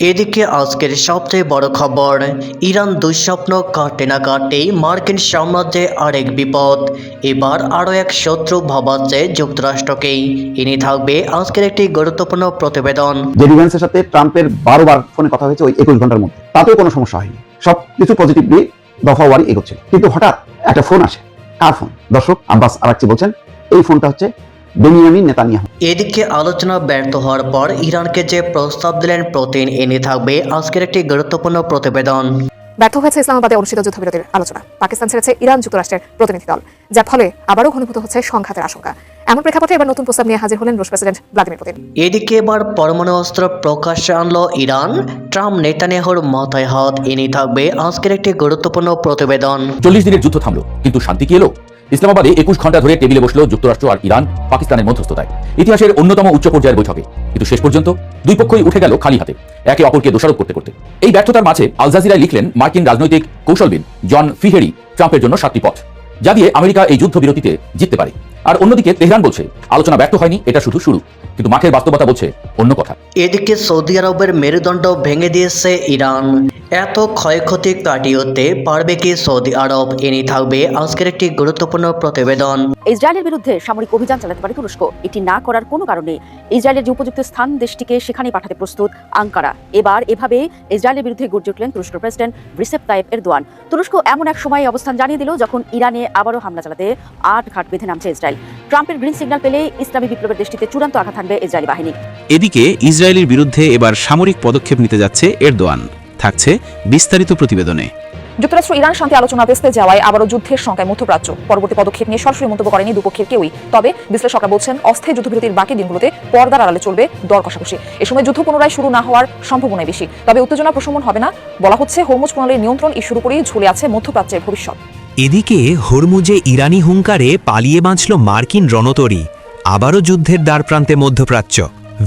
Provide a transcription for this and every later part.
এদিকে আজকের সবচেয়ে বড় খবর, ইরান দুঃস্বপ্ন কাটতে না কাটতেই মার্কিন সাম্রাজ্যে আরেক বিপদ। এবার আরও এক শত্রু ভাবাচ্ছে যুক্তরাষ্ট্রকেই। ইনি থাকবে আজকের একটি গুরুত্বপূর্ণ প্রতিবেদন। জেডি ভ্যান্সের সাথে ট্রাম্পের 12 বার ফোনে কথা হয়েছে ওই 21 ঘন্টার মধ্যে, তাতেও কোনো সমস্যা হয়নি, সবকিছু পজিটিভলি দফাওয়ারি এগোচ্ছিল। কিন্তু হঠাৎ একটা ফোন আসে। কার ফোন? দর্শক, আব্বাস আরাকচি বলছেন এই ফোনটা হচ্ছে বেনিয়ামিন নেতানিয়াহু। এদিকে আলোচনা ব্যর্থ হওয়ার পর ইরানকে যে প্রস্তাব দিলেন পুতিন, এনে থাকবে আজকের একটি গুরুত্বপূর্ণ প্রতিবেদন। ব্যর্থ হয়েছে ইসলামাবাদে অনুষ্ঠিত যুদ্ধবিরতির আলোচনা। পাকিস্তান ছেড়েছে ইরান যুক্তরাষ্ট্রের প্রতিনিধি দল, যার ফলে আবারও ঘনীভূত হচ্ছে সংঘাতের আশঙ্কা। এমন প্রেক্ষাপটে এবার নতুন প্রস্তাব নিয়ে হাজির হলেন রুশ প্রেসিডেন্ট ভ্লাদিমির পুতিন। এদিকে এবার পরমাণু অস্ত্র প্রকাশ্যে আনলো ইরান, ট্রাম্প নেতানিয়াহুর মাথায় হাত। এনে থাকবে আজকের একটি গুরুত্বপূর্ণ প্রতিবেদন। 40 দিনের যুদ্ধ থামলো, কিন্তু শান্তি কি এলো? ইসলামাবাদে 21 ঘন্টা ধরে টেবিলে বসলো যুক্তরাষ্ট্র আর ইরান পাকিস্তানের মধ্যস্থতায়, ইতিহাসের অন্যতম উচ্চ পর্যায়ের বৈঠকে। কিন্তু শেষ পর্যন্ত দুই পক্ষই উঠে গেল খালি হাতে, একে অপরকে দোষারোপ করতে করতে। এই ব্যর্থতার মাঝে আল জাজিরায় লিখলেন মার্কিন রাজনৈতিক কৌশলবিদ জন ফিহেরি ট্রাম্পের জন্য 7টি পথ, যা দিয়ে আমেরিকা এই যুদ্ধবিরতিতে জিততে পারে। আর অন্যদিকে তেহরান বলছে আলোচনা ব্যর্থ হয়নি, এটা শুধু শুরু। কিন্তু মাঠের বাস্তবতা বলছে অন্য কথা। এদিকে সৌদি আরবের মেরুদণ্ড ভেঙে দিয়েছে ইরান। এত ক্ষয়ক্ষতি কাটিয়ে উঠতে পারবে কি সৌদি আরব? এনে থাকবে আজকের একটি গুরুত্বপূর্ণ প্রতিবেদন। ইসরায়েলের বিরুদ্ধে সামরিক অভিযান চালাতে পারে তুরস্ক। এটি না করার কোনো কারণে ইসরায়েলের যে উপযুক্ত স্থান দেশটিকে সেখানে পাঠাতে প্রস্তুত আঙ্কারা। এবার এভাবে ইসরায়েলের বিরুদ্ধে গর্জে উঠলেন তুরস্কের প্রেসিডেন্ট রিসেপ তাইয়েপ এরদোয়ান। তুরস্ক এমন এক সময় অবস্থান জানিয়ে দিল যখন ইরানে আবারও হামলা চালাতে আট ঘাট বেঁধে নামছে ইসরায়েল। ট্রাম্পের গ্রিন সিগন্যাল পেলে ইসলামী বিপ্লবের দেশটিতে চূড়ান্ত আঘাত থাকবে ইসরায়েলি বাহিনী। এদিকে ইসরায়েলের বিরুদ্ধে এবার সামরিক পদক্ষেপ নিতে যাচ্ছে এরদোয়ান। থাকছে বিস্তারিত প্রতিবেদনে। যুক্তরাষ্ট্র ইরান শান্তি আলোচনা ভেস্তে যাওয়ায় আবারও যুদ্ধের শঙ্কায় মধ্যপ্রাচ্য। পরবর্তী পদক্ষেপ নিয়ে সরাসরি মন্তব্য করেনি দুপক্ষের কেউই। তবে বিশ্লেষকরা বলছেন অস্থায়ী যুদ্ধবিরতির বাকি দিনগুলোতে পর্দার আড়ালে চলবে দর কষাকষি। এ সময় যুদ্ধ পুনরায় শুরু না হওয়ার সম্ভাবনাই বেশি। তবে উত্তেজনা প্রশমন হবে না। বলা হচ্ছে হরমুজ প্রণালীর নিয়ন্ত্রণ ইস্যুর উপরেই ঝুলে আছে মধ্যপ্রাচ্যের ভবিষ্যৎ। এদিকে হরমুজে ইরানি হুঙ্কারে পালিয়ে বাঁচল মার্কিন রণতরী। আবারও যুদ্ধের দ্বারপ্রান্তে মধ্যপ্রাচ্য।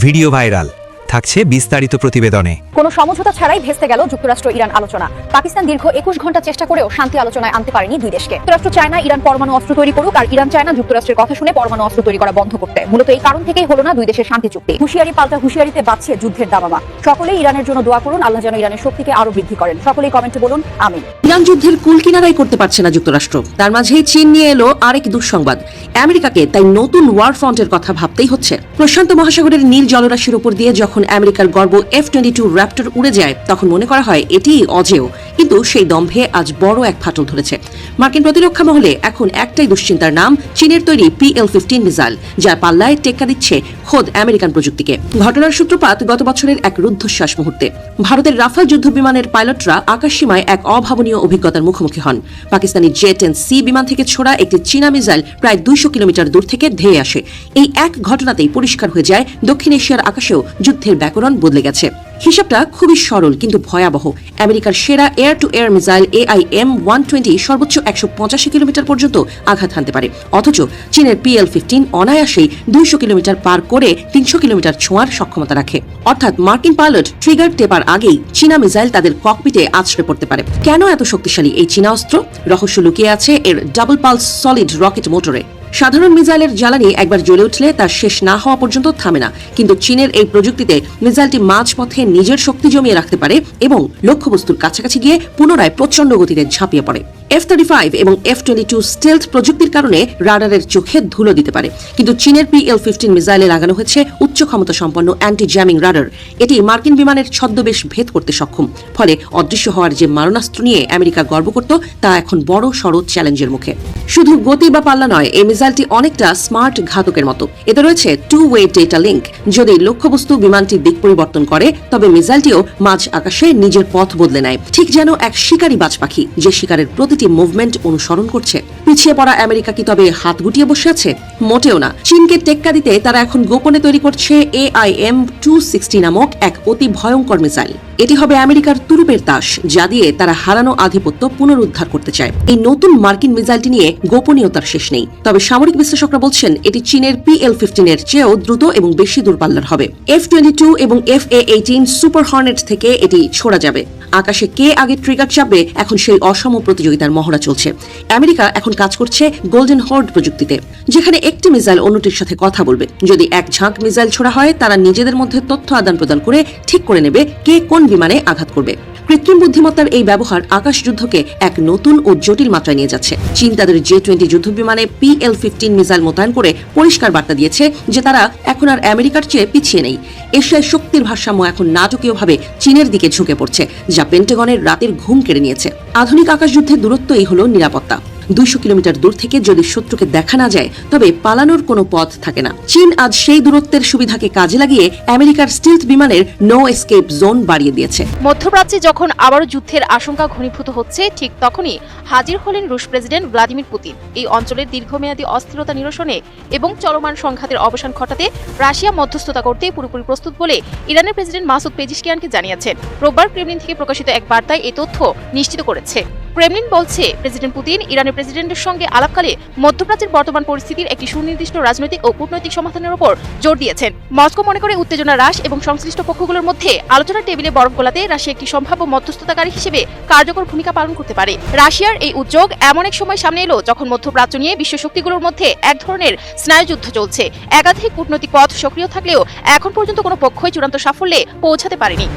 Video viral. থাকছে বিস্তারিত প্রতিবেদনে। কোনো সমঝোতা ছাড়াই ভেস্তে গেল যুক্তরাষ্ট্র ইরান আলোচনা। পাকিস্তান দীর্ঘ 21 ঘন্টা চেষ্টা করেও শান্তি আলোচনায় আনতে পারেনি দুই দেশকে। যুক্তরাষ্ট্র চায় না ইরান পরমাণু অস্ত্র তৈরি করুক, আর ইরান চায় না যুক্তরাষ্ট্রের কথা শুনে পরমাণু অস্ত্র তৈরি করা বন্ধ করতে। মূলত এই কারণ থেকেই হলো না দুই দেশের শান্তি চুক্তি। হুঁশিয়ারি পাল্টা হুঁশিয়ারিতে বাড়ছে যুদ্ধের দামামা। সকলেই ইরানের জন্য দোয়া করুন, আল্লাহ যেন ইরানের শক্তিকে আরো বৃদ্ধি করেন। সকলেই কমেন্টে বলুন আমিন। ইরান যুদ্ধের কুল কিনারাই করতে পারছে না যুক্তরাষ্ট্র। তার মাঝেই চীন নিয়ে এলো আরেক দুঃসংবাদ। আমেরিকাকে তাই নতুন ওয়ার ফ্রন্টের কথা ভাবতেই হচ্ছে। প্রশান্ত মহাসাগরের নীল জলরাশির উপর দিয়ে যখন আমেরিকার গর্ব F-22 র্যাপ্টর উড়ে যায়, তখন মনে করা হয় এটি অজেয়। কিন্তু সেই দম্ভে আজ বড় এক ফাটল ধরেছে। মার্কিন প্রতিরক্ষা মহলে এখন একটাই দুশ্চিন্তার নাম, চীনের তৈরি PL-15 মিসাইল, যার পাল্লায় টেক্কা দিচ্ছে খোদ আমেরিকান প্রযুক্তিকে। ঘটনার সূত্রপাত গত বছরের এক রুদ্ধশ্বাস মুহূর্তে। ভারতের রাফাল যুদ্ধ বিমানের পাইলটরা আকাশসীমায় এক অভাবনীয় অভিজ্ঞতার মুখোমুখি হন। পাকিস্তানি J-10C বিমান থেকে ছোড়া একটি চীনা মিসাইল প্রায় 200 কিলোমিটার দূর থেকে ধেয়ে আসে। এই এক ঘটনাতেই পরিষ্কার হয়ে যায় দক্ষিণ এশিয়ার আকাশেও যুদ্ধের ব্যাকরণ বদলে গেছে। হিসাবটা খুবই সরল কিন্তু ভয়াবহ। আমেরিকার সেরা air two air missile AIM-120 সর্বোচ্চ 185 কিলোমিটার পর্যন্ত আঘাত হানতে পারে, অথচ চীনের PL-15 অনায়াসেই 200 কিলোমিটার পার করে 300 কিলোমিটার ছোঁয়ার সক্ষমতা রাখে। অর্থাৎ মার্কিন পাইলট ট্রিগার টেপার আগেই চীনা মিসাইল তাদের ককপিটে আছড়ে পড়তে পারে। কেন এত শক্তিশালী এই চীনা অস্ত্র? রহস্য লুকিয়ে আছে এর ডাবল পালস সলিড রকেট মোটরে। সাধারণ মিসাইলের জ্বালানি একবার জ্বলে উঠলে তার শেষ না হওয়া পর্যন্ত থামে না, কিন্তু চীনের এই প্রযুক্তিতে মিসাইলটি মাঝপথে নিজের শক্তি জমিয়ে রাখতে পারে এবং লক্ষ্যবস্তুর কাছাকাছি গিয়ে পুনরায় প্রচন্ড গতিতে ঝাঁপিয়ে পড়ে। F-35 এবং F-22 স্টেলথ প্রযুক্তির কারণে রাডারের চোখে ধুলো দিতে পারে, কিন্তু চীনের PL-15 মিসাইলে লাগানো হয়েছে উচ্চ ক্ষমতা সম্পন্ন অ্যান্টি জ্যামিং রাডার। এটি মার্কিন বিমানের ছদ্মবেশ ভেদ করতে সক্ষম। ফলে অদৃশ্য হওয়ার যে মারণাস্ত্র নিয়ে আমেরিকা গর্ব করত, তা এখন বড় সড় চ্যালেঞ্জের মুখে। শুধু গতি বা পাল্লা নয়, এই মিসাইলটি অনেকটা স্মার্ট ঘাতকের মতো। এতে রয়েছে 2-way ডেটা লিঙ্ক। যদি লক্ষ্যবস্তু বিমানটির দিক পরিবর্তন করে, তবে মিসাইলটিও মাঝ আকাশে নিজের পথ বদলে নেয়, ঠিক যেন এক শিকারী বাজ পাখি যে শিকারের প্রতিটি মুভমেন্ট অনুসরণ করছে। পিছিয়ে পড়া আমেরিকা কি তবে হাত গুটিয়ে বসে আছে? মোটেও না। চীনকে টেক্কা দিতে তারা এখন গোপনে তৈরি করছে AIM-260 নামক এক অতি ভয়ঙ্কর মিসাইল। এটি হবে আমেরিকার তুরুপের তাস, যা দিয়ে তারা হারানো আধিপত্য পুনরুদ্ধার করতে চায়। এই নতুন মার্কিন মিসাইলটি নিয়ে গোপনীয়তার শেষ নেই। তবে সামরিক বিশ্লেষকরা বলছেন এটি চীনের PL-15 এর চেয়েও দ্রুত এবং বেশি দূরপাল্লার হবে। F-22 এবং FA-18 সুপার হর্নেট থেকে এটি ছোড়া যাবে। আকাশে কে আগে ট্রিগার চাপবে এখন সেই অসম প্রতিযোগিতার মহড়া চলছে। আমেরিকা এখন কাজ করছে গোল্ডেন হর্ড প্রযুক্তিতে, যেখানে একটি মিসাইল অন্যটির সাথে কথা বলবে। যদি এক ঝাঁক মিসাইল ছোড়া হয়, তারা নিজেদের মধ্যে তথ্য আদান প্রদান করে ঠিক করে নেবে কে কোন বিমানে আঘাত করবে। কৃত্রিম বুদ্ধিমত্তার এই ব্যবহার আকাশ যুদ্ধকে এক নতুন ও জটিল মাত্রায় নিয়ে যাচ্ছে। চীন তাদের J-20 যুদ্ধবিমানে PL-15 মিসাইল মোতায়েন করে পরিষ্কার বার্তা দিয়েছে যে তারা এখন আর আমেরিকার চেয়ে পিছিয়ে নেই। এশিয়ায় শক্তির ভারসাম্য এখন নাটকীয়ভাবে চীনের দিকে ঝুঁকে পড়ছে, যা পেন্টাগনের রাতের ঘুম কেড়ে নিয়েছে। আধুনিক আকাশ যুদ্ধের দূরত্বই হলো নিরাপত্তা। 200 কিলোমিটার দূর থেকে যদি শত্রুকে দেখা না যায়, তবে পালানোর কোনো পথ থাকে না। চীন আজ সেই দূরত্বের সুবিধাকে কাজে লাগিয়ে আমেরিকার স্টিলথ বিমানের নো এসকেপ জোন বাড়িয়ে দিয়েছে। মধ্যপ্রাচ্যে যখন আবারও যুদ্ধের আশঙ্কা ঘনীভূত হচ্ছে, ঠিক তখনই হাজির হলেন রুশ প্রেসিডেন্ট ভ্লাদিমির পুতিন। এই অঞ্চলের দীর্ঘমেয়াদী অস্থিরতা নিরসনে এবং চলমান সংঘাতের অবসান ঘটাতে রাশিয়া মধ্যস্থতা করতে পুরোপুরি প্রস্তুত বলে ইরানের প্রেসিডেন্ট মাসুদ পেজিশকিয়ানকে জানিয়েছেন। রোববার ক্রেমলিন থেকে প্রকাশিত এক বার্তায় এই তথ্য নিশ্চিত করেছে। ক্রেমলিন বলছে, প্রেসিডেন্ট পুতিন ইরানের প্রেসিডেন্টের সঙ্গে আলাপকালে মধ্যপ্রাচ্যের বর্তমান পরিস্থিতির একটি সুনির্দিষ্ট রাজনৈতিক ও কূটনৈতিক সমাধানের উপর জোর দিয়েছেন। মস্কো মনে করে উত্তেজনা হ্রাস এবং সংশ্লিষ্ট পক্ষগুলোর মধ্যে আলোচনার টেবিলে বরফ গলাতে রাশিয়া একটি সম্ভাব্য মধ্যস্থতাকারী হিসেবে কার্যকর ভূমিকা পালন করতে পারে। রাশিয়ার এই উদ্যোগ এমন এক সময় সামনে এলো যখন মধ্যপ্রাচ্য নিয়ে বিশ্ব শক্তিগুলোর মধ্যে এক ধরনের স্নায়ুযুদ্ধ চলছে। একাধিক কূটনৈতিক পথ সক্রিয় থাকলেও এখন পর্যন্ত কোনো পক্ষই চূড়ান্ত সাফল্যে পৌঁছাতে পারেনি।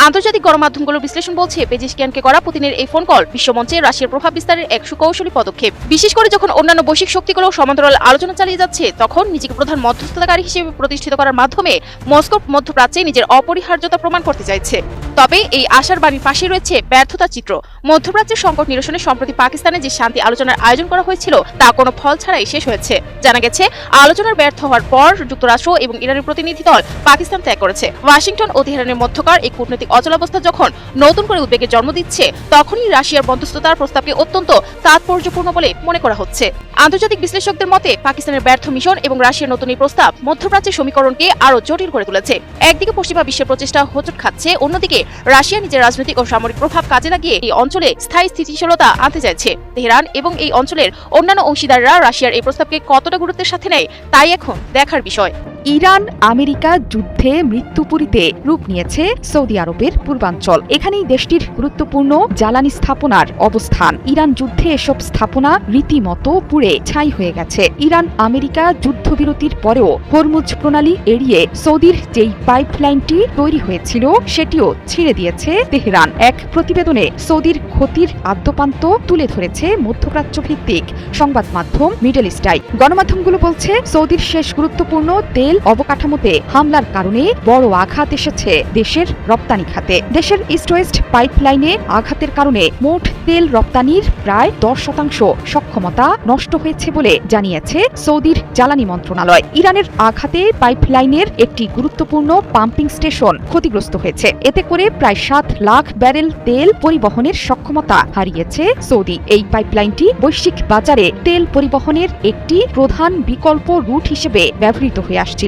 আন্তর্জাতিক গণমাধ্যমগুলোর বিশ্লেষণ বলছে, পেজিশকিয়ানকে করা পুতিনের এই ফোন কল বিশ্বমঞ্চে রাশিয়ার প্রভাব বিস্তারের এক সুকৌশলী পদক্ষেপ। বিশেষ করে যখন অন্যান্য বৈশ্বিক শক্তিগুলো সমান্তরাল আলোচনা চালিয়ে যাচ্ছে, তখন নিজেকে প্রধান মধ্যস্থতাকারী হিসেবে প্রতিষ্ঠিত করার মাধ্যমে মস্কো মধ্যপ্রাচ্যে নিজের অপরিহার্যতা প্রমাণ করতে চাইছে। তবে এই আশার বাণীর পাশে রয়েছে ব্যর্থতার চিত্র। মধ্যপ্রাচ্যের সংকট নিরসনে সম্প্রতি পাকিস্তানে যে শান্তি আলোচনার আয়োজন করা হয়েছিল, তা কোনো ফল ছাড়াই শেষ হয়েছে। জানা গেছে, আলোচনার ব্যর্থ হওয়ার পর যুক্তরাষ্ট্র এবং ইরানের প্রতিনিধি দল পাকিস্তান ত্যাগ করেছে। ওয়াশিংটন ও তেহরানের মধ্যকার এই কূটনৈতিক অচলাবস্থা যখন নতুন করে উদ্বেগের জন্ম দিচ্ছে, তখনই রাশিয়ার মধ্যস্থতার প্রস্তাবকে অত্যন্ত তাৎপর্যপূর্ণ বলে মনে করা হচ্ছে। আন্তর্জাতিক বিশ্লেষকদের মতে, পাকিস্তানের ব্যর্থ মিশন এবং রাশিয়ার নতুন এই প্রস্তাব মধ্যপ্রাচ্যের সমীকরণকে আরো জটিল করে তুলেছে। একদিকে পশ্চিমা বিশ্বের প্রচেষ্টা হোঁচট খাচ্ছে, অন্যদিকে রাশিয়া নিজের রাজনৈতিক ও সামরিক প্রভাব কাজে লাগিয়ে এই অঞ্চলে স্থায়ী স্থিতিশীলতা আনতে চাইছে। তেহরান এবং এই অঞ্চলের অন্যান্য অংশীদাররা রাশিয়ার এই প্রস্তাবকে কতটা গুরুত্বের সাথে নেয়, তাই এখন দেখার বিষয়। ইরান আমেরিকা যুদ্ধে মৃত্যুপুরীতে রূপ নিয়েছে সৌদি আরবের পূর্বাঞ্চল। এখানেই দেশটির গুরুত্বপূর্ণ জ্বালানি স্থাপনার অবস্থান। ইরান যুদ্ধে এসব স্থাপনা রীতিমতো পুড়ে ছাই হয়ে গেছে। ইরান আমেরিকা যুদ্ধবিরতির পরেও হরমুজ প্রণালী এড়িয়ে সৌদির যেই পাইপলাইনটি তৈরি হয়েছিল, সেটিও ছিঁড়ে দিয়েছে তেহরান। এক প্রতিবেদনে সৌদির ক্ষতির আদ্যপান্ত তুলে ধরেছে মধ্যপ্রাচ্য ভিত্তিক সংবাদ মাধ্যম মিডল ইস্টাই। গণমাধ্যমগুলো বলছে, সৌদির শেষ গুরুত্বপূর্ণ তেল অবকাঠামোতে হামলার কারণে বড় আঘাত এসেছে দেশের রপ্তানি খাতে। দেশের ইস্ট ওয়েস্ট পাইপলাইনে আঘাতের কারণে মোট তেল রপ্তানির প্রায় 10% সক্ষমতা নষ্ট হয়েছে বলে জানিয়েছে সৌদির জ্বালানি মন্ত্রণালয়। ইরানের আঘাতে পাইপলাইনের একটি গুরুত্বপূর্ণ পাম্পিং স্টেশন ক্ষতিগ্রস্ত হয়েছে। এতে করে প্রায় 7 লাখ ব্যারেল তেল পরিবহনের সক্ষমতা হারিয়েছে সৌদি। এই পাইপলাইনটি বৈশ্বিক বাজারে তেল পরিবহনের একটি প্রধান বিকল্প রুট হিসেবে ব্যবহৃত হয়ে আসছে।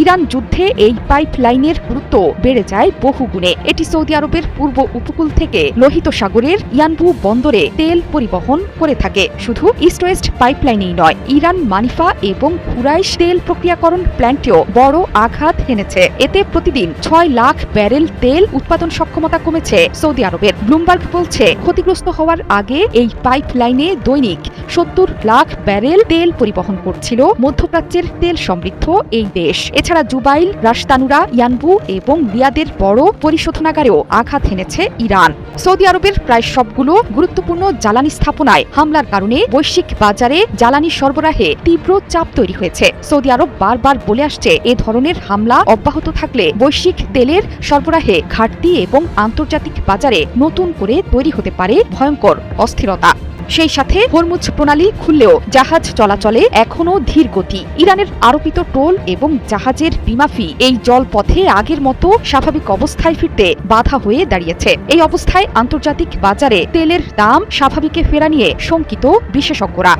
ইরান যুদ্ধে এই পাইপলাইনের গুরুত্ব বেড়ে যায় বহুগুণে। এটি সৌদি আরবের পূর্ব উপকূল থেকে লোহিত সাগরের ইয়ানবু বন্দরে তেল পরিবহন করে থাকে। শুধু ইস্ট ওয়েস্ট পাইপলাইনেই নয়, ইরান মানিফা এবং কুরাইশ তেল প্রক্রিয়াকরণ প্ল্যান্টেও বড় আঘাত হেনেছে। এতে প্রতিদিন 6 লাখ ব্যারেল তেল উৎপাদন সক্ষমতা কমেছে সৌদি আরবের। ব্লুমবার্গ বলছে, ক্ষতিগ্রস্ত হওয়ার আগে এই পাইপলাইনে দৈনিক 70 লাখ ব্যারেল তেল পরিবহন করছিল মধ্যপ্রাচ্যের তেল সমৃদ্ধ এই দেশ। এছাড়া জুবাইল, রাশতানুরা, ইয়ানবু এবং রিয়াদের বড় পরিশোধনাগারেও আঘাত হেনেছে ইরান। সৌদি আরবের প্রায় সবগুলো গুরুত্বপূর্ণ জ্বালানি স্থাপনায় হামলার কারণে বৈশ্বিক বাজারে জ্বালানি সরবরাহে তীব্র চাপ তৈরি হয়েছে। সৌদি আরব বারবার বলে আসছে, এ ধরনের হামলা অব্যাহত থাকলে বৈশ্বিক তেলের সরবরাহে ঘাটতি এবং আন্তর্জাতিক বাজারে নতুন করে তৈরি হতে পারে ভয়ঙ্কর অস্থিরতা। সেই সাথে হরমুজ প্রণালী খুললেও জাহাজ চলাচলে এখনো ধীর গতি। ইরানের আরোপিত টোল এবং জাহাজের বীমা ফি এই জলপথে আগের মতো স্বাভাবিক অবস্থায় ফিরতে বাধা হয়ে দাঁড়িয়েছে। এই অবস্থায় আন্তর্জাতিক বাজারে তেলের দাম স্বাভাবিকে ফেরা নিয়ে শঙ্কিত বিশেষজ্ঞরা।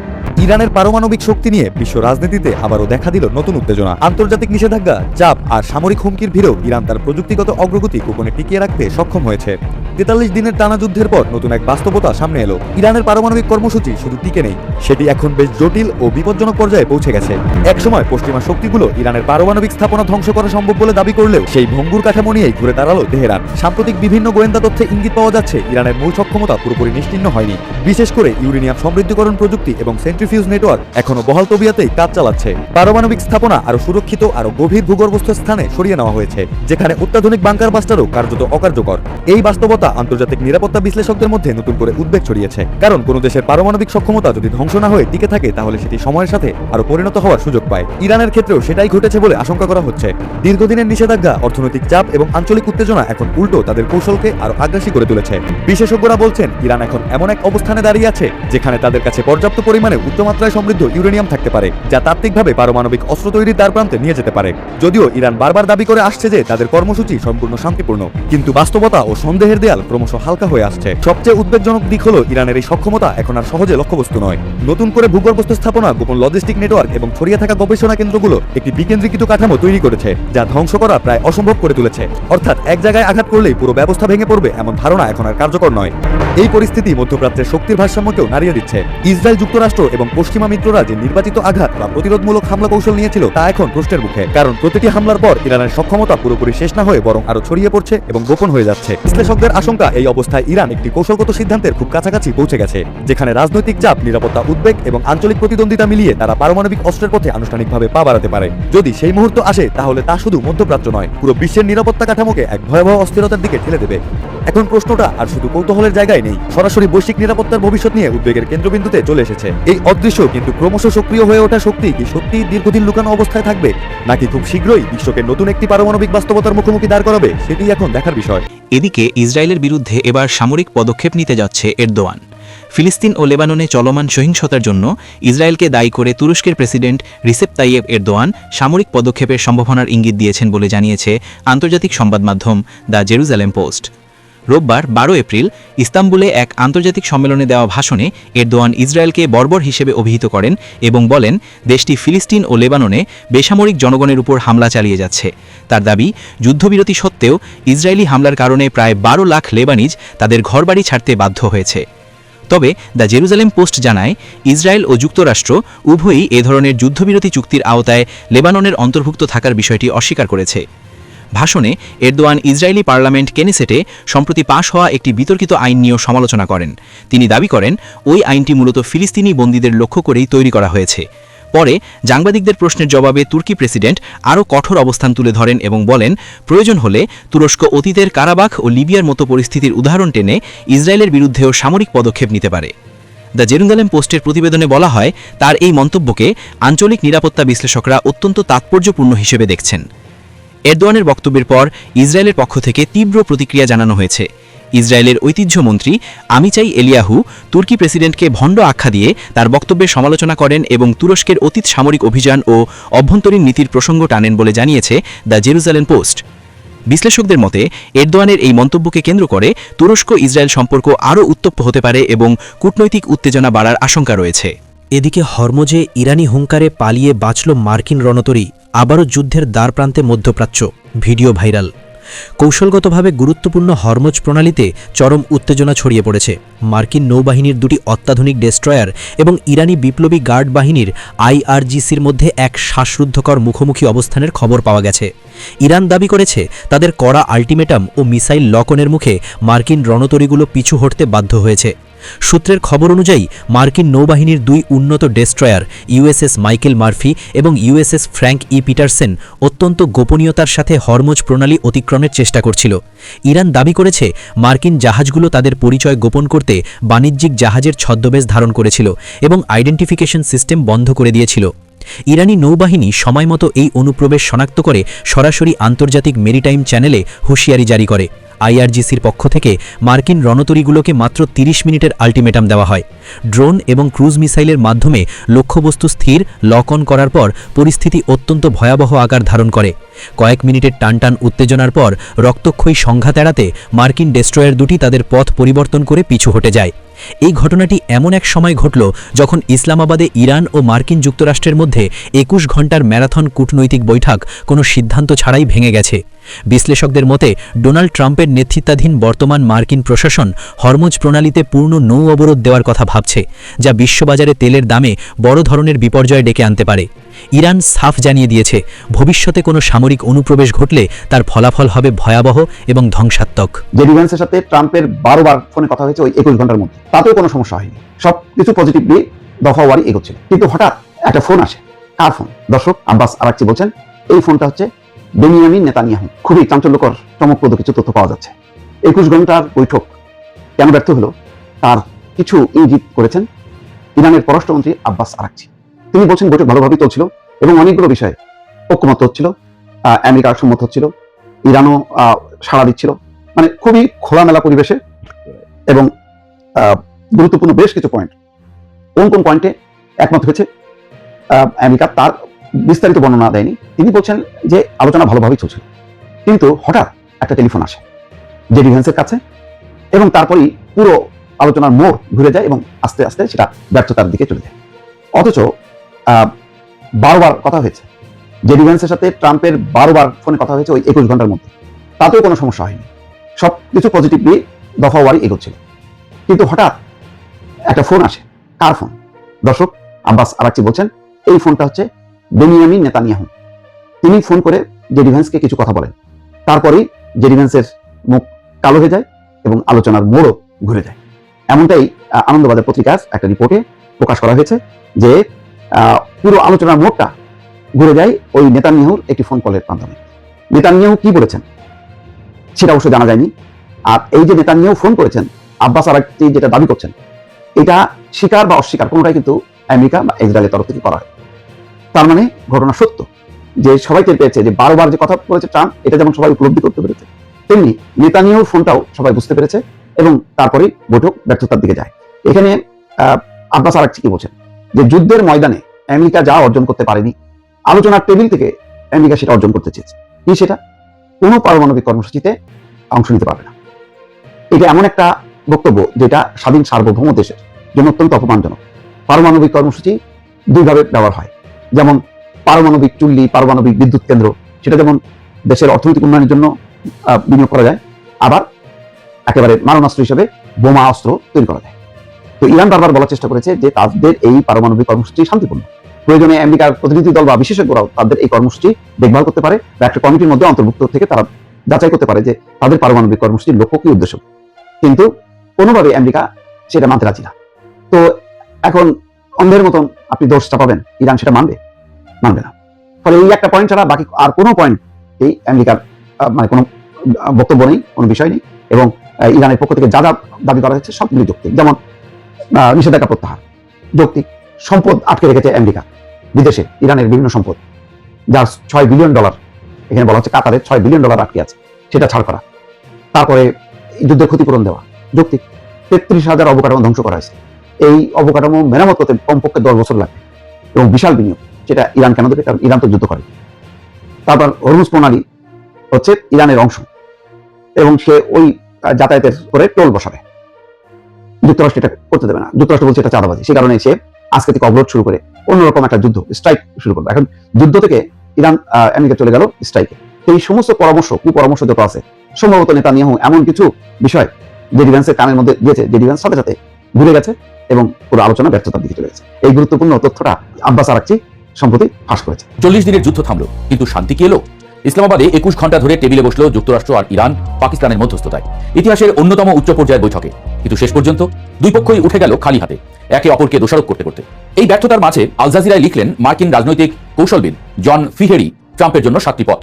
ইরানের পারমাণবিক শক্তি নিয়ে বিশ্ব রাজনীতিতে আবারও দেখা দিল নতুন উত্তেজনা। আন্তর্জাতিক নিষেধাজ্ঞা, চাপ আর সামরিক হুমকির ভিড়েও ইরান তার প্রযুক্তিগত অগ্রগতি গোপনে টিকিয়ে রাখতে সক্ষম হয়েছে। 43 দিনের টানা যুদ্ধের পর নতুন এক বাস্তবতা সামনে এলো। ইরানের পারমাণবিক কর্মসূচি শুধু টিকে নেই, সেটি এখন বেশ জটিল ও বিপজ্জনক পর্যায়ে পৌঁছে গেছে। একসময় পশ্চিমা শক্তিগুলো ইরানের পারমাণবিক স্থাপনা ধ্বংস করা সম্ভব বলে দাবি করলেও সেই ভঙ্গুর কাঠামো নিয়েই ঘুরে দাঁড়ালো তেহরান। সাম্প্রতিক বিভিন্ন গোয়েন্দা তথ্যে ইঙ্গিত পাওয়া যাচ্ছে ইরানের মূল সক্ষমতা পুরোপুরি নিশ্চিহ্ন হয়নি। বিশেষ করে ইউরেনিয়াম সমৃদ্ধকরণ প্রযুক্তি এবং সেন্ট্রিফিউজ নেটওয়ার্ক এখনো বহাল তবিয়াতেই কাজ চালাচ্ছে। পারমাণবিক স্থাপনা আরো সুরক্ষিত, আরো গভীর ভূগর্ভস্থ স্থানে সরিয়ে নেওয়া হয়েছে, যেখানে অত্যাধুনিক বাংকার বাস্টারও কার্যত অকার্যকর। এই বাস্তবতা আন্তর্জাতিক নিরাপত্তা বিশ্লেষকদের মধ্যে নতুন করে উদ্বেগ ছড়িয়েছে। কারণ কোনো দেশের পারমাণবিক সক্ষমতা যদি ধ্বংস না হয়ে টিকে থাকে, তাহলে সেটি সময়ের সাথে আরো পরিণত হওয়ার সুযোগ পায়। ইরানের ক্ষেত্রেও সেটাই ঘটেছে বলে আশঙ্কা করা হচ্ছে। দীর্ঘদিনের নিষেধাজ্ঞা, অর্থনৈতিক চাপ এবং আঞ্চলিক উত্তেজনা এখন উল্টো তাদের কৌশলকে আরো আগ্রাসী করে তুলেছে। বিশেষজ্ঞরা বলছেন ইরান এখন এমন এক অবস্থানে দাঁড়িয়ে আছে যেখানে তাদের কাছে পর্যাপ্ত পরিমাণে উচ্চমাত্রায় সমৃদ্ধ ইউরেনিয়াম থাকতে পারে, যা তাত্ত্বিকভাবে পারমাণবিক অস্ত্র তৈরির দ্বারপ্রান্তে নিয়ে যেতে পারে। যদিও ইরান বারবার দাবি করে আসছে যে তাদের কর্মসূচি সম্পূর্ণ শান্তিপূর্ণ, কিন্তু বাস্তবতা ও সন্দেহের দেয়াল ক্রমশ হালকা হয়ে আসছে। সবচেয়ে উদ্বেগজনক দিক হলো ইরানের এই সক্ষমতা এখন আর সহজে লক্ষ্যবস্তু নয়। নতুন করে ভূগর্ভস্থ স্থাপনা, গোপন লজিস্টিক নেটওয়ার্ক এবং ছড়িয়ে থাকা গবেষণা কেন্দ্রগুলো একটি বিকেন্দ্রীকৃত কাঠামো তৈরি করেছে, যা ধ্বংস করা প্রায় অসম্ভব করে তুলেছে। অর্থাৎ এক জায়গায় আঘাত করলেই পুরো ব্যবস্থা ভেঙে পড়বে এমন ধারণা এখন আর কার্যকর নয়। এই পরিস্থিতি মধ্যপ্রাচ্যের শক্তির ভারসাম্যকেও নাড়িয়ে দিচ্ছে। ইসরায়েল, যুক্তরাষ্ট্র এবং পশ্চিমা মিত্ররা যে নির্বাচিত আঘাত বা প্রতিরোধমূলক হামলা কৌশল নিয়েছিল, তা এখন প্রশ্নের মুখে। কারণ প্রতিটি হামলার পর ইরানের সক্ষমতা পুরোপুরি শেষ না হয়ে বরং আরো ছড়িয়ে পড়ছে এবং গোপন হয়ে যাচ্ছে। বিশ্লেষকদের আশঙ্কা, এই অবস্থায় ইরান একটি কৌশলগত সিদ্ধান্তের খুব কাছাকাছি পৌঁছে গেছে, যেখানে রাজনৈতিক চাপ, নিরাপত্তা উদ্বেগ এবং আঞ্চলিক প্রতিদ্বন্দ্বিতা মিলিয়ে তারা পারমাণবিক অস্ত্রের পথে আনুষ্ঠানিকভাবে পা বাড়াতে পারে। যদি সেই মুহূর্ত আসে, তাহলে তা শুধু মধ্যপ্রাচ্য নয়, পুরো বিশ্বের নিরাপত্তা কাঠামোকে এক ভয়াবহ অস্থিরতার দিকে ঠেলে দেবে। এখন প্রশ্নটা আর শুধু কৌতূহলের জায়গায় নেই, সরাসরি বৈশ্বিক নিরাপত্তার ভবিষ্যৎ নিয়ে উদ্বেগের কেন্দ্রবিন্দুতে চলে এসেছে। এই অদৃশ্য কিন্তু ক্রমশ সক্রিয় হয়ে ওঠা শক্তি কি সত্যি দীর্ঘদিন লুকানো অবস্থায় থাকবে, নাকি খুব শীঘ্রই বিশ্বকে নতুন একটি পারমাণবিক বাস্তবতার মুখোমুখি দাঁড় করাবে, সেটি এখন দেখার বিষয়। এদিকে ইসরায়েলের বিরুদ্ধে এবার সামরিক পদক্ষেপ নিতে যাচ্ছে এরদোয়ান। ফিলিস্তিন ও লেবাননে চলমান সহিংসতার জন্য ইসরায়েলকে দায়ী করে তুরস্কের প্রেসিডেন্ট রিসেপ তাইয়েপ এরদোয়ান সামরিক পদক্ষেপের সম্ভাবনার ইঙ্গিত দিয়েছেন বলে জানিয়েছে আন্তর্জাতিক সংবাদ মাধ্যম দ্য জেরুজালেম পোস্ট। রোববার 12 এপ্রিল ইস্তাম্বুলে এক আন্তর্জাতিক সম্মেলনে দেওয়া ভাষণে এরদোয়ান ইসরায়েলকে বর্বর হিসেবে অভিহিত করেন এবং বলেন দেশটি ফিলিস্তিন ও লেবাননে বেসামরিক জনগণের উপর হামলা চালিয়ে যাচ্ছে। তার দাবি, যুদ্ধবিরতি সত্ত্বেও ইসরায়েলি হামলার কারণে প্রায় 12 লাখ লেবানিজ তাদের ঘরবাড়ি ছাড়তে বাধ্য হয়েছে। তবে দ্য জেরুজালেম পোস্ট জানায়, ইসরায়েল ও যুক্তরাষ্ট্র উভয়ই এ ধরনের যুদ্ধবিরতি চুক্তির আওতায় লেবাননের অন্তর্ভুক্ত থাকার বিষয়টি অস্বীকার করেছে। ভাষণে এরদোয়ান ইসরায়েলি পার্লামেন্ট কেনেসেটে সম্প্রতি পাশ হওয়া একটি বিতর্কিত আইন নিয়েও সমালোচনা করেন। তিনি দাবি করেন, ওই আইনটি মূলত ফিলিস্তিনি বন্দীদের লক্ষ্য করেই তৈরি করা হয়েছে। পরে সাংবাদিকদের প্রশ্নের জবাবে তুর্কি প্রেসিডেন্ট আরও কঠোর অবস্থান তুলে ধরেন এবং বলেন, প্রয়োজন হলে তুরস্ক অতীতের কারাবাখ ও লিবিয়ার মতো পরিস্থিতির উদাহরণ টেনে ইসরায়েলের বিরুদ্ধেও সামরিক পদক্ষেপ নিতে পারে। দ্য জেরুজালেম পোস্টের প্রতিবেদনে বলা হয়, তার এই মন্তব্যকে আঞ্চলিক নিরাপত্তা বিশ্লেষকরা অত্যন্ত তাৎপর্যপূর্ণ হিসেবে দেখছেন। এরদোয়ানের বক্তব্যের পর ইসরায়েলের পক্ষ থেকে তীব্র প্রতিক্রিয়া জানানো হয়েছে। ইসরায়েলের ঐতিহ্যমন্ত্রী আমিচাই এলিয়াহু তুর্কি প্রেসিডেন্টকে ভণ্ড আখ্যা দিয়ে তার বক্তব্যের সমালোচনা করেন এবং তুরস্কের অতীত সামরিক অভিযান ও অভ্যন্তরীণ নীতির প্রসঙ্গ টানেন বলে জানিয়েছে দ্য জেরুজালেম পোস্ট। বিশ্লেষকদের মতে এরদোয়ানের এই মন্তব্যকে কেন্দ্র করে তুরস্ক ইসরায়েল সম্পর্ক আরও উত্তপ্ত হতে পারে এবং কূটনৈতিক উত্তেজনা বাড়ার আশঙ্কা রয়েছে। এদিকে হরমুজে ইরানি হুঙ্কারে পালিয়ে বাঁচল মার্কিন রণতরী, আবারও যুদ্ধের দ্বারপ্রান্তে মধ্যপ্রাচ্য, ভিডিও ভাইরাল। কৌশলগতভাবে গুরুত্বপূর্ণ হরমুজ প্রণালীতে চরম উত্তেজনা ছড়িয়ে পড়েছে। মার্কিন নৌবাহিনীর দুটি অত্যাধুনিক ডেস্ট্রয়ার এবং ইরানি বিপ্লবী গার্ড বাহিনীর IRGCর মধ্যে এক শ্বাসরুদ্ধকর মুখোমুখি অবস্থানের খবর পাওয়া গেছে। ইরান দাবি করেছে, তাদের কড়া আল্টিমেটাম ও মিসাইল লকনের মুখে মার্কিন রণতরীগুলো পিছু হটতে বাধ্য হয়েছে। সূত্রের খবর অনুযায়ী মার্কিন নৌবাহিনীর দুই উন্নত ডেস্ট্রয়ার USS মাইকেল মার্ফি এবং USS ফ্র্যাঙ্ক ই পিটারসেন অত্যন্ত গোপনীয়তার সাথে হরমুজ প্রণালী অতিক্রমের চেষ্টা করছিল। ইরান দাবি করেছে, মার্কিন জাহাজগুলো তাদের পরিচয় গোপন করতে বাণিজ্যিক জাহাজের ছদ্মবেশ ধারণ করেছিল এবং আইডেন্টিফিকেশন সিস্টেম বন্ধ করে দিয়েছিল। ইরানি নৌবাহিনী সময়মতো এই অনুপ্রবেশ শনাক্ত করে সরাসরি আন্তর্জাতিক মেরিটাইম চ্যানেলে হুঁশিয়ারি জারি করে। IRGCর পক্ষ থেকে মার্কিন রণতরীগুলোকে মাত্র 30 মিনিটের আল্টিমেটাম দেওয়া হয়। ড্রোন এবং ক্রুজ মিসাইলের মাধ্যমে লক্ষ্যবস্তু স্থির লক অন করার পর পরিস্থিতি অত্যন্ত ভয়াবহ আকার ধারণ করে। কয়েক মিনিটের টানটান উত্তেজনার পর রক্তক্ষয়ী সংঘাত এড়াতে মার্কিন ডেস্ট্রয়ার দুটি তাদের পথ পরিবর্তন করে পিছু হটে যায়। এই ঘটনাটি এমন এক সময় ঘটল যখন ইসলামাবাদে ইরান ও মার্কিন যুক্তরাষ্ট্রের মধ্যে ২১ ঘণ্টার ম্যারাথন কূটনৈতিক বৈঠক কোনো সিদ্ধান্ত ছাড়াই ভেঙে গেছে। বিশ্লেষকদের মতে ডোনাল্ড ট্রাম্পের নেতৃত্বাধীন বর্তমান মার্কিন প্রশাসন হরমুজ প্রণালীতে পূর্ণ নৌ অবরোধ দেওয়ার কথা ভাবছে, যা বিশ্ববাজারে তেলের দামে বড় ধরনের বিপর্যয় ডেকে আনতে পারে। ইরান সাফ জানিয়ে দিয়েছে, ভবিষ্যতে কোনো সামরিক অনুপ্রবেশ ঘটলে তার ফলাফল হবে ভয়াবহ এবং ধ্বংসাত্মক। জেডি ভ্যান্সের সাথে ট্রাম্পের ১২ বার ফোনে কথা হয়েছে ওই ২১ ঘন্টার মধ্যে, তাতেও কোনো সমস্যা হয়নি, সবকিছু পজিটিভলি দফাওয়ারি এগোচ্ছিল। কিন্তু হঠাৎ একটা ফোন আসে। কার ফোন? দর্শক, আব্বাস আরাকচি বলছেন এই ফোনটা হচ্ছে বেনিয়ামিন নেতানিয়াহু। খুবই চাঞ্চল্যকর চমকপ্রদ কিছু তথ্য পাওয়া যাচ্ছে। ২১ ঘন্টার বৈঠক কেন ব্যর্থ হলো তার কিছু ইঙ্গিত করেছেন ইরানের পররাষ্ট্রমন্ত্রী আব্বাস আরাকচি। তিনি বলছেন বৈঠক ভালোভাবেই চলছিল এবং অনেকগুলো বিষয়ে ঐক্যমত হচ্ছিল, আমেরিকা সম্মত হচ্ছিল, ইরানও সাড়া দিচ্ছিল, মানে খুবই খোলামেলা পরিবেশে। এবং গুরুত্বপূর্ণ বেশ কিছু পয়েন্ট, কোন কোন পয়েন্টে একমত হয়েছে আমেরিকা তার বিস্তারিত বর্ণনা দেয়নি। তিনি বলছেন যে আলোচনা ভালোভাবেই চলছিল, কিন্তু হঠাৎ একটা টেলিফোন আসে জেডি ভ্যান্সের কাছে এবং তারপরেই পুরো আলোচনার মোড় ঘুরে যায় এবং আস্তে আস্তে সেটা ব্যর্থতার দিকে চলে যায়। অথচ ১২ বার কথা হয়েছে জেডি ভ্যান্সের সাথে ট্রাম্পের ১২ বার ফোনে কথা হয়েছে ওই ২১ ঘন্টার মধ্যে, তাতেও কোনো সমস্যা হয়নি, সবকিছু পজিটিভলি দফাওয়ারি এগোচ্ছিল। কিন্তু হঠাৎ একটা ফোন আসে। কার ফোন? দর্শক, আব্বাস আরাকচি বলছেন এই ফোনটা হচ্ছে বেনিয়ামিন নেতানিয়াহু। তিনি ফোন করে জেডি ভ্যান্সকে কিছু কথা বলেন, তারপরেই জেডি ভ্যান্সের মুখ কালো হয়ে যায় এবং আলোচনার মোড়ও ঘুরে যায়। এমনটাই আনন্দবাজার পত্রিকার একটা রিপোর্টে প্রকাশ করা হয়েছে যে পুরো আলোচনার মোড়টা ঘুরে যায় ওই নেতানিয়াহুর একটি ফোন কলের মাধ্যমে। নেতানিয়াহু কি বলেছেন সেটা অবশ্য জানা যায়নি। আর এই যে নেতানিয়াহু ফোন করেছেন, আব্বাস আরাকচি যেটা দাবি করছেন, এটা স্বীকার বা অস্বীকার কোনোটাই কিন্তু আমেরিকা বা ইসরায়েলের তরফ থেকে করা হয়। তার মানে ঘটনা সত্য, যে সবাই টের পেয়েছে যে ১২ বার যে কথা বলেছে ট্রাম্প, এটা যেমন সবাই উপলব্ধি করতে পেরেছে, তেমনি নেতানিয়াহুর ফোনটাও সবাই বুঝতে পেরেছে এবং তারপরেই বৈঠক ব্যর্থতার দিকে যায়। এখানে আব্বাস আরাকচি কি বলছেন যে যুদ্ধের ময়দানে আমেরিকা যা অর্জন করতে পারেনি, আলোচনার টেবিল থেকে আমেরিকা সেটা অর্জন করতে চেয়েছে। কি সেটা? কোনো পারমাণবিক কর্মসূচিতে অংশ নিতে পারবে না। এটা এমন একটা বক্তব্য যেটা স্বাধীন সার্বভৌম দেশের জন্য অত্যন্ত অপমানজনক। পারমাণবিক কর্মসূচি দুইভাবে ব্যবহার হয়, যেমন পারমাণবিক চুল্লি, পারমাণবিক বিদ্যুৎ কেন্দ্র, সেটা যেমন দেশের অর্থনৈতিক উন্নয়নের জন্য বিনিয়োগ করা যায়, আবার একেবারে মারণাস্ত্র হিসেবে বোমা অস্ত্র তৈরি করা যায়। তো ইরান বারবার বলার চেষ্টা করেছে যে তাদের এই পারমাণবিক কর্মসূচি শান্তিপূর্ণ। প্রয়োজনে আমেরিকার প্রতিনিধি দল বা বিশেষজ্ঞরাও তাদের এই কর্মসূচি দেখভাল করতে পারে বা একটা কমিটির মধ্যে অন্তর্ভুক্ত থেকে তারা যাচাই করতে পারে যে তাদের পারমাণবিক কর্মসূচির লক্ষ্য কি, উদ্দেশ্য। কিন্তু কোনোভাবে আমেরিকা সেটা মানতে রাজি না। তো এখন অন্ধের মতন আপনি দোষ চাপাবেন, ইরান সেটা মানবে না। ফলে এই একটা পয়েন্ট ছাড়া বাকি আর কোনো পয়েন্ট এই আমেরিকার মানে কোনো বক্তব্য নেই, কোনো বিষয় নেই। এবং ইরানের পক্ষ থেকে যা যা দাবি করা হচ্ছে সবগুলি যৌক্তিক। যেমন নিষেধাজ্ঞা প্রত্যাহার যৌক্তিক, সম্পদ আটকে রেখেছে আমেরিকা বিদেশে, ইরানের বিভিন্ন সম্পদ যার $6 বিলিয়ন, এখানে বলা হচ্ছে কাতারের $6 বিলিয়ন আটকে আছে, সেটা ছাড় করা। তারপরে যুদ্ধের ক্ষতিপূরণ দেওয়া যৌক্তিক। ৩৩,০০০ অবকাঠামো ধ্বংস করা হয়েছে, এই অবকাঠামো মেরামত করতে কমপক্ষে 10 বছর লাগবে এবং বিশাল বিনিয়োগ, সেটা ইরান কেন দেবে? কারণ ইরান তো যুদ্ধ করে। তারপর হরমুজ প্রণালী হচ্ছে ইরানের অংশ এবং সে ওই যাতায়াতের করে টোল বসাবে, যুক্তরাষ্ট্র এটা করতে দেবে না। যুক্তরাষ্ট্র বলছে এটা চাঁদাবাজি, সে কারণে সে আজকে থেকে অবরোধ শুরু করে অন্যরকম একটা যুদ্ধ, স্ট্রাইক শুরু করবে। এখন যুদ্ধ থেকে ইরান আমেরিকা চলে গেল স্ট্রাইকে। এই সমস্ত কুপরামর্শ যত আছে, সম্ভবত নেতানিয়াহু এমন কিছু বিষয় জেডি ভ্যান্সের কানের মধ্যে দিয়েছে, জেডি ভ্যান্স সাথে সাথে ঘুরে গেছে এবং পুরো আলোচনা ব্যর্থতার দিকে চলে গেছে। এই গুরুত্বপূর্ণ তথ্যটা আব্বাস আরাকচি সম্প্রতি ফাঁস করেছে। 40 দিনের যুদ্ধ থামলো, কিন্তু শান্তি কি এলো? ইসলামাবাদে 21 ঘন্টা ধরে টেবিলে বসলো যুক্তরাষ্ট্র আর ইরান পাকিস্তানের মধ্যস্থতায়, ইতিহাসের অন্যতম উচ্চ পর্যায়ের বৈঠকে। কিন্তু শেষ পর্যন্ত দুই পক্ষই উঠে গেল খালি হাতে, একে অপরকে দোষারোপ করতে করতে। এই ব্যর্থতার মাঝে আল জাজিরায় লিখলেন মার্কিন রাজনৈতিক কৌশলবিদ জন ফিহেরি ট্রাম্পের জন্য 7টি পথ,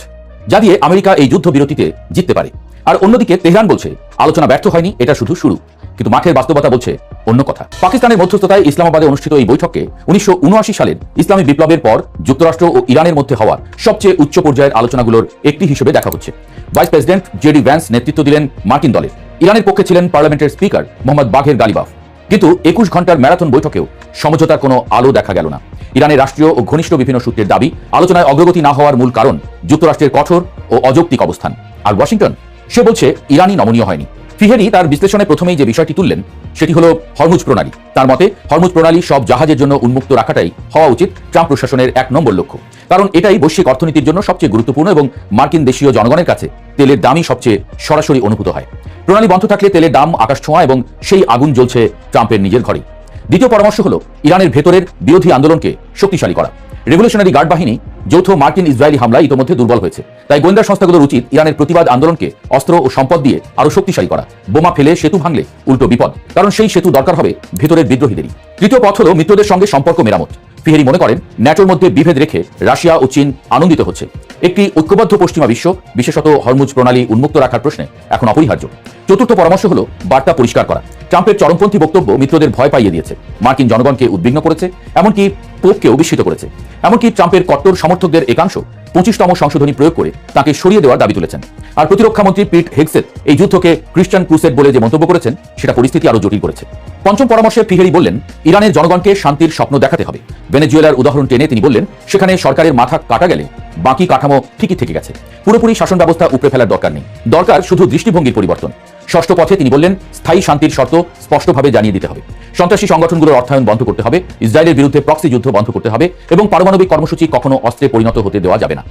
যা দিয়ে আমেরিকা এই যুদ্ধ বিরতিতে জিততে পারে। আর অন্যদিকে তেহরান বলছে আলোচনা ব্যর্থ হয়নি, এটা শুধু শুরু। কিন্তু মাঠের বাস্তবতা বলছে অন্য কথা। পাকিস্তানের মধ্যস্থতায় ইসলামাবাদে অনুষ্ঠিত এই বৈঠককে 1979 সালের ইসলামী বিপ্লবের পর যুক্তরাষ্ট্র ও ইরানের মধ্যে হওয়া সবচেয়ে উচ্চ পর্যায়ের আলোচনাগুলোর একটি হিসেবে দেখা হচ্ছে। ভাইস প্রেসিডেন্ট জেডি ভ্যান্স নেতৃত্ব দিলেন মার্কিন দলের, ইরানের পক্ষে ছিলেন পার্লামেন্টের স্পিকার মোহাম্মদ বাঘের গালিবাফ। কিন্তু 21 ঘন্টার ম্যারাথন বৈঠকেও সমঝোতার কোনো আলো দেখা গেল না। ইরানের রাষ্ট্রীয় ও ঘনিষ্ঠ বিভিন্ন সূত্রের দাবি, আলোচনায় অগ্রগতি না হওয়ার মূল কারণ যুক্তরাষ্ট্রের কঠোর ও অযৌক্তিক অবস্থান। আর ওয়াশিংটন সে বলছে ইরানই নমনীয় হয়নি। ফিহেরি তার বিশ্লেষণে প্রথমেই যে বিষয়টি তুললেন সেটি হলো হরমুজ প্রণালী। তার মতে হরমুজ প্রণালী সব জাহাজের জন্য উন্মুক্ত রাখাটাই হওয়া উচিত ট্রাম্প প্রশাসনের 1 নম্বর লক্ষ্য, কারণ এটাই বৈশ্বিক অর্থনীতির জন্য সবচেয়ে গুরুত্বপূর্ণ এবং মার্কিন দেশীয় জনগণের কাছে তেলের দামই সবচেয়ে সরাসরি অনুভূত হয়। প্রণালী বন্ধ থাকলে তেলের দাম আকাশ ছোঁয়া এবং সেই আগুন জ্বলছে ট্রাম্পের নিজের ঘরেই। দ্বিতীয় পরামর্শ হলো ইরানের ভেতরের বিরোধী আন্দোলনকে শক্তিশালী করা। রেভলিউশনারি গার্ড বাহিনী যৌথ মার্কিন ইসরায়েলি হামলায় ইতোমধ্যে দুর্বল হয়েছে, তাই গোয়েন্দা সংস্থাগুলোর উচিত ইরানের প্রতিবাদ আন্দোলনকে অস্ত্র ও সম্পদ দিয়ে আরও শক্তিশালী করা। বোমা ফেলে সেতু ভাঙলে উল্টো বিপদ, কারণ সেই সেতু দরকার হবে ভেতরের বিদ্রোহীদেরই। তৃতীয় পথ হলো মিত্রদের সঙ্গে সম্পর্ক মেরামত। ফিহেরি মনে করেন ন্যাটোর মধ্যে বিভেদ রেখে রাশিয়া ও চীন আনন্দিত হচ্ছে। একটি ঐক্যবদ্ধ পশ্চিমা বিশ্ব, বিশেষত হরমুজ প্রণালী উন্মুক্ত রাখার প্রশ্নে এখন অপরিহার্য। চতুর্থ পরামর্শ হলো বার্তা পরিষ্কার করা। ট্রাম্পের চরমপন্থী বক্তব্য মিত্রদের ভয় পাইয়ে দিয়েছে, মার্কিন জনগণকে উদ্বিগ্ন করেছে, এমনকি পোপকেও বিস্মিত করেছে। এমনকি ট্রাম্পের কট্টর সমর্থকদের একাংশ 25তম সংশোধনী প্রয়োগ করে তাকে সরিয়ে দেওয়ার দাবি তুলেছেন। আর প্রতিরক্ষামন্ত্রী পিট হেগসেট এই যুদ্ধকে খ্রিস্টান ক্রুসেড বলে যে মন্তব্য করেছেন সেটা পরিস্থিতি আরও জটিল করেছে। পঞ্চম পরামর্শে ফিহেরি বললেন ইরানের জনগণকে শান্তির স্বপ্ন দেখাতে হবে। ভেনেজুয়েলার উদাহরণ টেনে তিনি বললেন সেখানে সরকারের মাথা কাটা গেলে বাকি কাঠামো ঠিকই থেকে গেছে, পুরোপুরি শাসন ব্যবস্থা উপড়ে ফেলার দরকার নেই, দরকার শুধু দৃষ্টিভঙ্গির পরিবর্তন। ষষ্ঠ পথে তিনি বললেন স্থায়ী শান্তির শর্ত স্পষ্টভাবে জানিয়ে দিতে হবে। সন্ত্রাসী সংগঠনগুলোর অর্থায়ন বন্ধ করতে হবে, ইসরায়েলের বিরুদ্ধে প্রক্সি যুদ্ধ বন্ধ করতে হবে এবং পারমাণবিক কর্মসূচি কখনো অস্ত্রে পরিণত হতে দেওয়া যাবে না।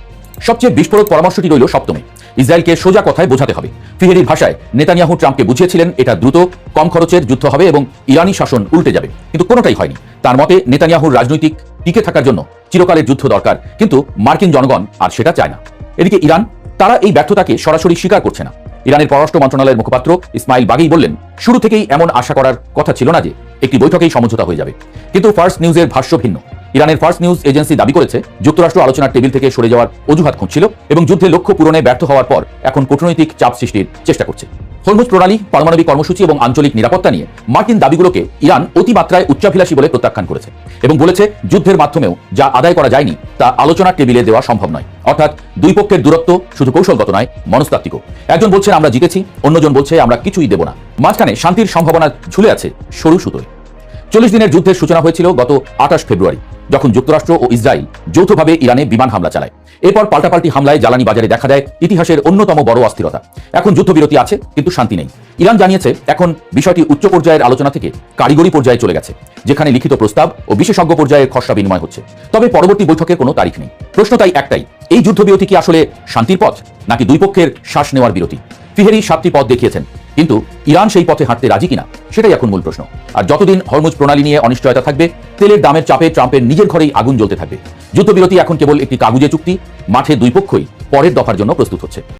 সবচেয়ে বিস্ফোরক পরামর্শটি রইল সপ্তমে, ইসরায়েলকে সোজা কথায় বোঝাতে হবে। ফিহেরির ভাষায় নেতানিয়াহু ট্রাম্পকে বুঝিয়েছিলেন এটা দ্রুত কম খরচের যুদ্ধ হবে এবং ইরানি শাসন উল্টে যাবে, কিন্তু কোনোটাই হয়নি। তার মতে নেতানিয়াহুর রাজনৈতিক টিকে থাকার জন্য চিরকালের যুদ্ধ দরকার, কিন্তু মার্কিন জনগণ আর সেটা চায় না। এদিকে ইরান, তারা এই ব্যর্থতাকে সরাসরি স্বীকার করছে না। ইরানের পররাষ্ট্র মন্ত্রণালয়ের মুখপাত্র ইসমাইল বাগেই বললেন শুরু থেকেই এমন আশা করার কথা ছিল না যে একটি বৈঠকেই সমঝোতা হয়ে যাবে, কিন্তু ফার্স্ট নিউজের ভাষ্য ভিন্ন। ইরানের ফার্স্ট নিউজ এজেন্সি দাবি করেছে যুক্তরাষ্ট্র আলোচনার টেবিল থেকে সরে যাওয়ার অজুহাত খুঁজছিল এবং যুদ্ধের লক্ষ্য পূরণে ব্যর্থ হওয়ার পর এখন কূটনৈতিক চাপ সৃষ্টির চেষ্টা করছে। হরমুজ প্রণালী, পারমাণবিক কর্মসূচি এবং আঞ্চলিক নিরাপত্তা নিয়ে মার্কিন দাবিগুলোকে ইরান অতিমাত্রায় উচ্চাভিলাষী বলে প্রত্যাখ্যান করেছে এবং বলেছে যুদ্ধের মাধ্যমেও যা আদায় করা যায়নি তা আলোচনার টেবিলে দেওয়া সম্ভব নয়। অর্থাৎ দুই পক্ষের দূরত্ব শুধু কৌশলগত নয়, মনস্তাত্ত্বিকও। একজন বলছেন আমরা জিতেছি, অন্যজন বলছে আমরা কিছুই দেব না। মাঝখানে শান্তির সম্ভাবনা ঝুলে আছে সরু সুতোয়। 40 দিনের যুদ্ধের সূচনা হয়েছিল গত 28 ফেব্রুয়ারি, যখন যুক্তরাষ্ট্র ও ইসরায়েল যৌথভাবে ইরানে বিমান হামলা চালায়। এরপর পাল্টাপাল্টি হামলায় জ্বালানি বাজারে দেখা দেয় ইতিহাসের অন্যতম বড় অস্থিরতা। এখন যুদ্ধবিরতি আছে, কিন্তু শান্তি নেই। ইরান জানিয়েছে এখন বিষয়টি উচ্চ পর্যায়ের আলোচনা থেকে কারিগরি পর্যায়ে চলে গেছে, যেখানে লিখিত প্রস্তাব ও বিশেষজ্ঞ পর্যায়ের খসড়া বিনিময় হচ্ছে। তবে পরবর্তী বৈঠকের কোনো তারিখ নেই। প্রশ্ন তাই একটাই, এই যুদ্ধবিরতি কি আসলে শান্তির পথ নাকি দুই পক্ষের শ্বাস নেওয়ার বিরতি? ফিহেরি 7টি পথ দেখিয়েছেন, কিন্তু ইরান সেই পথে হাঁটতে রাজি কিনা সেটাই এখন মূল প্রশ্ন। আর যতদিন হরমুজ প্রণালী নিয়ে অনিশ্চয়তা থাকবে, তেলের দামের চাপে ট্রাম্পের নিজের ঘরেই আগুন জ্বলতে থাকবে। যুদ্ধবিরতি এখন কেবল একটি কাগুজে চুক্তি, মাঠে দুই পক্ষই পরের দফার জন্য প্রস্তুত হচ্ছে।